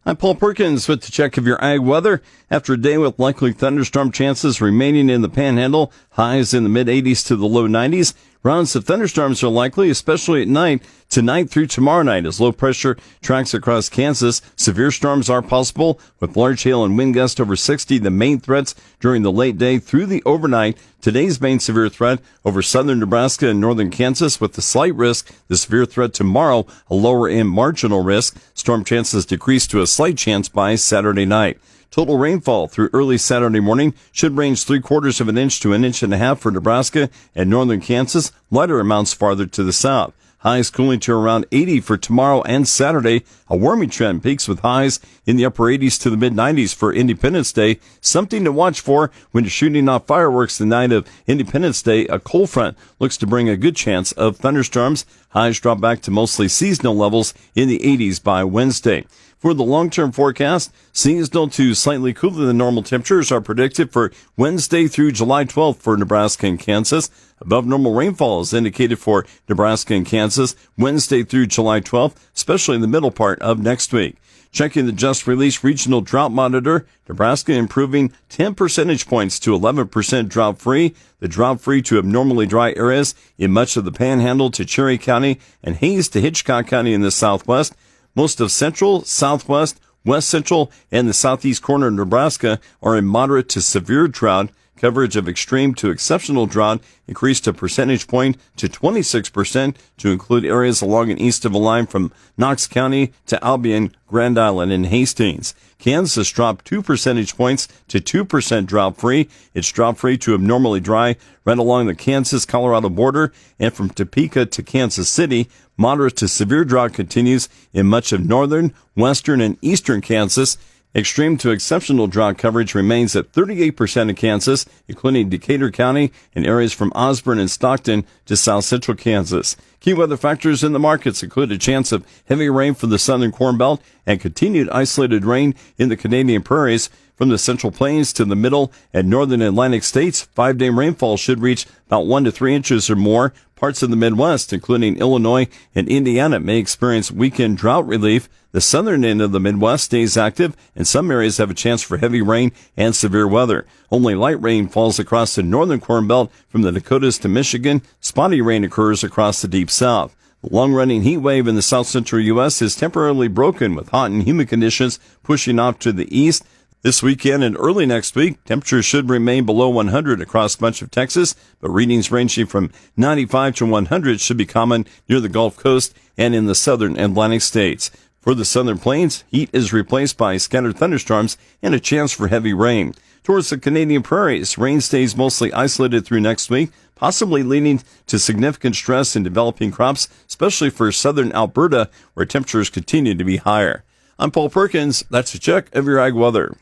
I'm Paul Perkins with the check of your ag weather. After a day with likely thunderstorm chances remaining in the panhandle, highs in the mid-80s to the low 90s. Rounds of thunderstorms are likely, especially at night, tonight through tomorrow night as low pressure tracks across Kansas. Severe storms are possible with large hail and wind gusts over 60, the main threats during the late day through the overnight. Today's main severe threat over southern Nebraska and northern Kansas with the slight risk. The severe threat tomorrow, a lower and marginal risk. Storm chances decrease to a slight chance by Saturday night. Total rainfall through early Saturday morning should range 3/4 of an inch to 1.5 inches for Nebraska and northern Kansas, lighter amounts farther to the south. Highs cooling to around 80 for tomorrow and Saturday. A warming trend peaks with highs in the upper 80s to the mid-90s for Independence Day. Something to watch for when you're shooting off fireworks the night of Independence Day. A cold front looks to bring a good chance of thunderstorms. Highs drop back to mostly seasonal levels in the 80s by Wednesday. For the long-term forecast, seasonal to slightly cooler than normal temperatures are predicted for Wednesday through July 12th for Nebraska and Kansas. Above normal rainfall is indicated for Nebraska and Kansas Wednesday through July 12th, especially in the middle part of next week. Checking the just-released regional drought monitor, Nebraska improving 10 percentage points to 11% drought-free. The drought-free to abnormally dry areas in much of the Panhandle to Cherry County and Hays to Hitchcock County in the southwest. Most of central, southwest, west central, and the southeast corner of Nebraska are in moderate to severe drought. Coverage of extreme to exceptional drought increased a percentage point to 26% to include areas along and east of a line from Knox County to Albion, Grand Island, and Hastings. Kansas dropped 2 percentage points to 2% drought-free. It's drought-free to abnormally dry right along the Kansas-Colorado border and from Topeka to Kansas City. Moderate to severe drought continues in much of northern, western, and eastern Kansas. Extreme to exceptional drought coverage remains at 38% of Kansas, including Decatur County and areas from Osborne and Stockton to south central Kansas. Key weather factors in the markets include a chance of heavy rain for the southern Corn Belt and continued isolated rain in the Canadian prairies. From the Central Plains to the middle and northern Atlantic states, 5-day rainfall should reach about 1 to 3 inches or more. Parts of the Midwest, including Illinois and Indiana, may experience weekend drought relief. The southern end of the Midwest stays active, and some areas have a chance for heavy rain and severe weather. Only light rain falls across the northern Corn Belt from the Dakotas to Michigan. Spotty rain occurs across the Deep South. The long-running heat wave in the south central U.S. is temporarily broken, with hot and humid conditions pushing off to the east. This weekend and early next week, temperatures should remain below 100 across much of Texas, but readings ranging from 95 to 100 should be common near the Gulf Coast and in the southern Atlantic states. For the southern plains, heat is replaced by scattered thunderstorms and a chance for heavy rain. Towards the Canadian prairies, rain stays mostly isolated through next week, possibly leading to significant stress in developing crops, especially for southern Alberta, where temperatures continue to be higher. I'm Paul Perkins. That's a check of your ag weather.